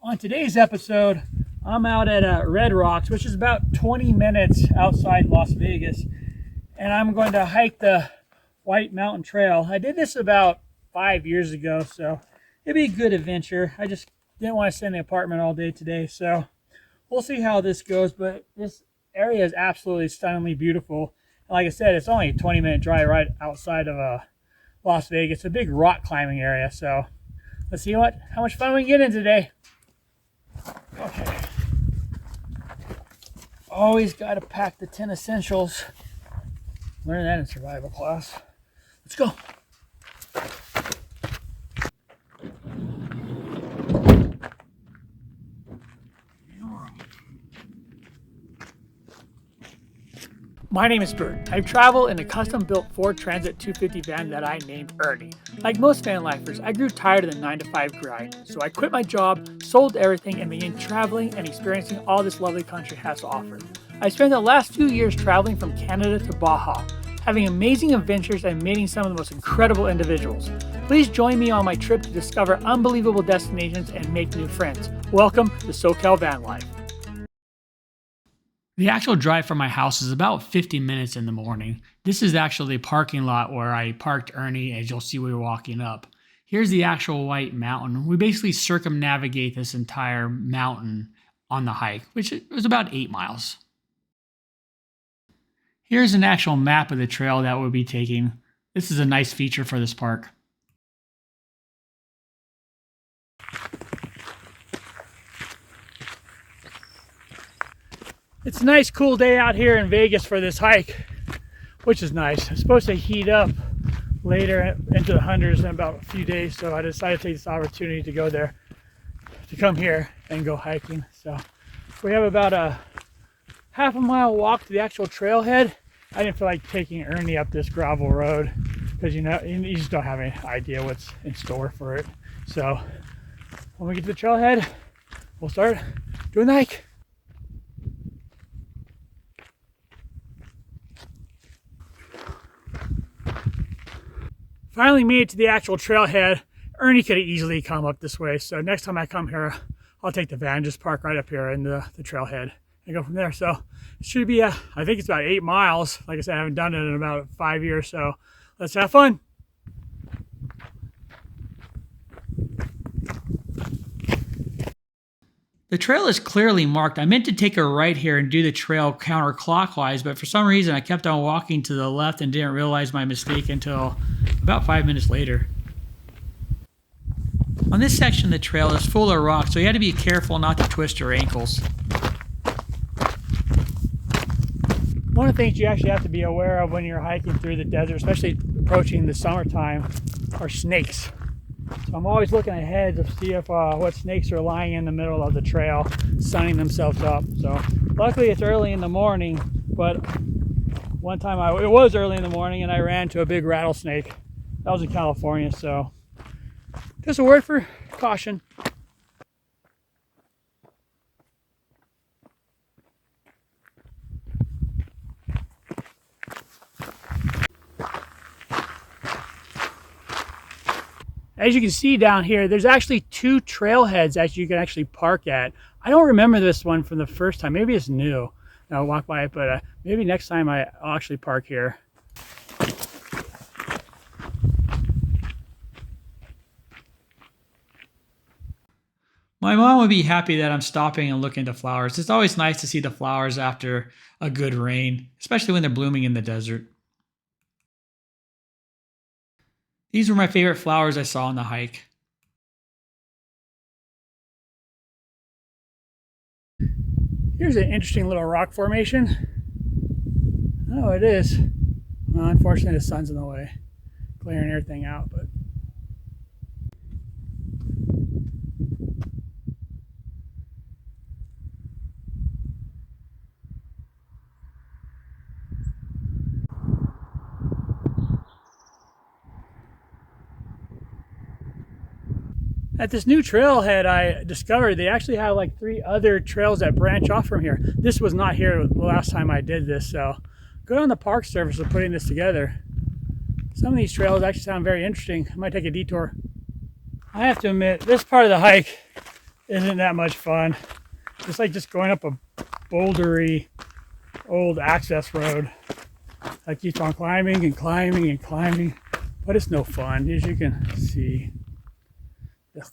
On today's episode, I'm out at Red Rocks, which is about 20 minutes outside Las Vegas, and I'm going to hike the White Mountain Trail. I did this about 5 years ago, so it'd be a good adventure. I just didn't want to stay in the apartment all day today, so we'll see how this goes, but this area is absolutely stunningly beautiful. And like I said, it's only a 20-minute drive right outside of Las Vegas. It's a big rock climbing area, so let's see how much fun we can get in today. Okay. Always got to pack the 10 essentials. Learn that in survival class. Let's go. My name is Bert. I travel in a custom-built Ford Transit 250 van that I named Ernie. Like most van lifers, I grew tired of the 9-to-5 grind, so I quit my job, sold everything, and began traveling and experiencing all this lovely country has to offer. I spent the last few years traveling from Canada to Baja, having amazing adventures and meeting some of the most incredible individuals. Please join me on my trip to discover unbelievable destinations and make new friends. Welcome to SoCal Van Life. The actual drive from my house is about 50 minutes in the morning. This is actually the parking lot where I parked Ernie, as you'll see we were walking up. Here's the actual White Mountain. We basically circumnavigate this entire mountain on the hike, which was about 8 miles. Here's an actual map of the trail that we'll be taking. This is a nice feature for this park. It's a nice cool day out here in Vegas for this hike, which is nice. It's supposed to heat up later into the hundreds in about a few days, so I decided to take this opportunity to go there, to come here and go hiking. So we have about a half a mile walk to the actual trailhead. I didn't feel like taking Ernie up this gravel road because you just don't have any idea what's in store for it. So when we get to the trailhead, we'll start doing the hike. Finally made it to the actual trailhead. Ernie could have easily come up this way, so next time I come here, I'll take the van, just park right up here in the trailhead and go from there. So it should be, I think it's about 8 miles. Like I said, I haven't done it in about 5 years, so let's have fun. The trail is clearly marked. I meant to take a right here and do the trail counterclockwise, but for some reason I kept on walking to the left and didn't realize my mistake until about 5 minutes later. On this section, the trail is full of rocks, so you have to be careful not to twist your ankles. One of the things you actually have to be aware of when you're hiking through the desert, especially approaching the summertime, are snakes. So I'm always looking ahead to see if what snakes are lying in the middle of the trail, sunning themselves up. So luckily it's early in the morning, but one time it was early in the morning and I ran into a big rattlesnake. That was in California, so just a word for caution. As you can see down here, there's actually 2 trailheads that you can actually park at. I don't remember this one from the first time. Maybe it's new. I'll walk by it, but maybe next time I'll actually park here. My mom would be happy that I'm stopping and looking at the flowers. It's always nice to see the flowers after a good rain, especially when they're blooming in the desert. These were my favorite flowers I saw on the hike. Here's an interesting little rock formation. Oh, it is. Well, unfortunately, the sun's in the way, clearing everything out, but at this new trailhead I discovered, they actually have like 3 other trails that branch off from here. This was not here the last time I did this, so good on the Park Service for putting this together. Some of these trails actually sound very interesting. I might take a detour. I have to admit, this part of the hike isn't that much fun. It's like just going up a bouldery old access road. I keep on climbing and climbing and climbing, but it's no fun, as you can see. Ugh.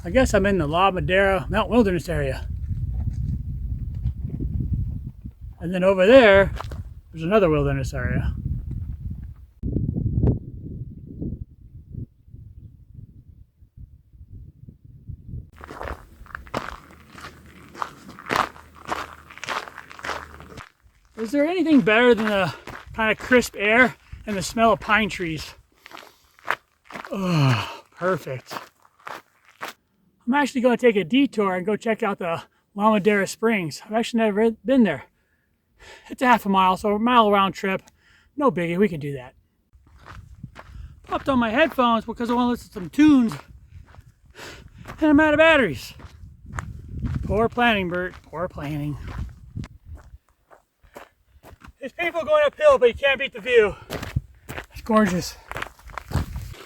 I guess I'm in the La Madera Mount Wilderness area. And then over there, there's another wilderness area. Is there anything better than the kind of crisp air and the smell of pine trees? Oh, perfect. I'm actually going to take a detour and go check out the Madre Springs. I've actually never been there. It's a half a mile, so a mile round trip. No biggie, we can do that. Popped on my headphones because I want to listen to some tunes, and I'm out of batteries. Poor planning, Bert, poor planning. There's people going uphill, but you can't beat the view. It's gorgeous.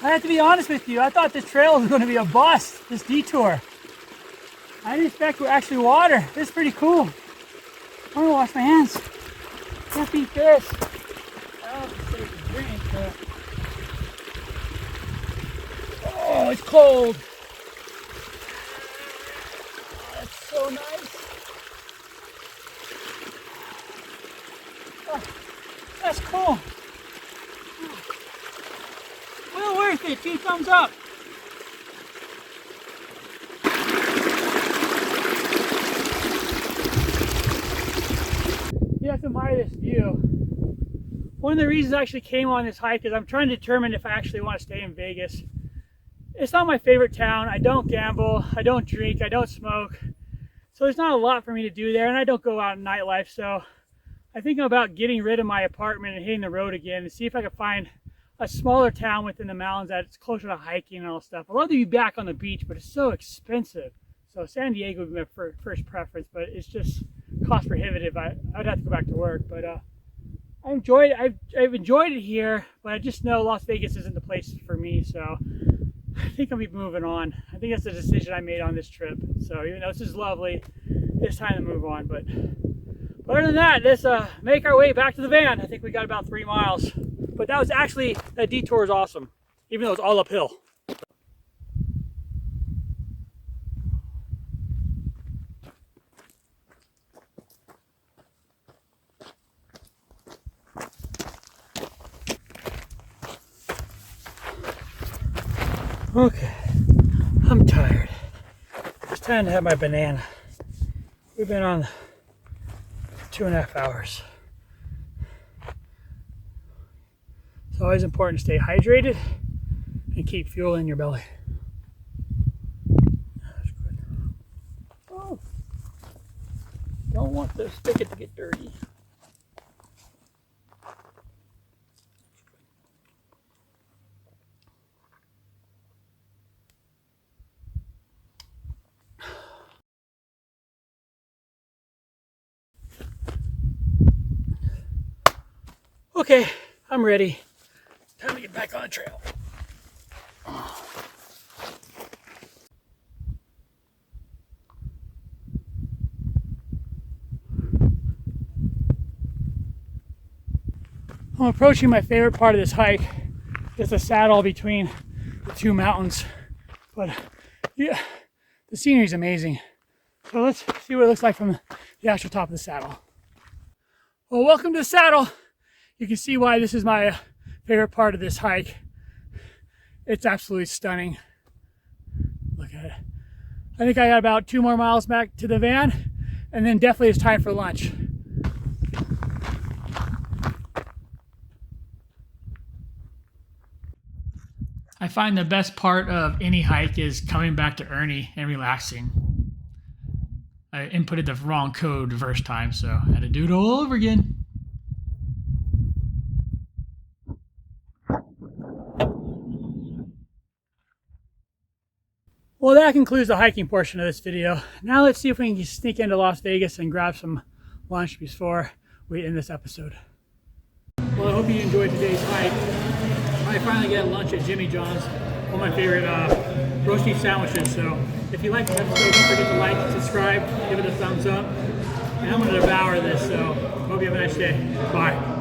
I have to be honest with you, I thought this trail was going to be a bust, this detour. I didn't expect actually water. This is pretty cool. I'm going to wash my hands. Can't beat this. I don't have to take a drink, but... Oh, it's cold. Oh, that's so nice. Oh, that's cool. Well worth it. 2 thumbs up. You have to admire this view. One of the reasons I actually came on this hike is I'm trying to determine if I actually want to stay in Vegas. It's not my favorite town. I don't gamble, I don't drink, I don't smoke. So there's not a lot for me to do there, and I don't go out in nightlife. So I think about getting rid of my apartment and hitting the road again and see if I can find a smaller town within the mountains that's closer to hiking and all stuff. I'd love to be back on the beach, but it's so expensive. So San Diego would be my first preference, but it's just cost prohibitive. I'd have to go back to work, but I've enjoyed it here, but I just know Las Vegas isn't the place for me. So I think I'll be moving on. I think that's the decision I made on this trip. So even though this is lovely, it's time to move on. But other than that, let's make our way back to the van. I think we got about 3 miles. But that was actually, that detour is awesome, even though it's all uphill. Okay, I'm tired. It's time to have my banana. We've been on 2.5 hours. It's always important to stay hydrated and keep fuel in your belly. That's good. Oh, don't want the spigot to get dirty. Okay, I'm ready. Time to get back on the trail. I'm approaching my favorite part of this hike. It's a saddle between the 2 mountains. But yeah, the scenery is amazing. So let's see what it looks like from the actual top of the saddle. Well, welcome to the saddle. You can see why this is my favorite part of this hike. It's absolutely stunning. Look at it. I think I got about 2 more miles back to the van, and then definitely it's time for lunch. I find the best part of any hike is coming back to Ernie and relaxing. I inputted the wrong code the first time, so I had to do it all over again. Well, that concludes the hiking portion of this video. Now let's see if we can sneak into Las Vegas and grab some lunch before we end this episode. Well, I hope you enjoyed today's hike. I finally get lunch at Jimmy John's, one of my favorite roast beef sandwiches. So if you like this episode, don't forget to like, subscribe, give it a thumbs up. And I'm going to devour this, so hope you have a nice day. Bye.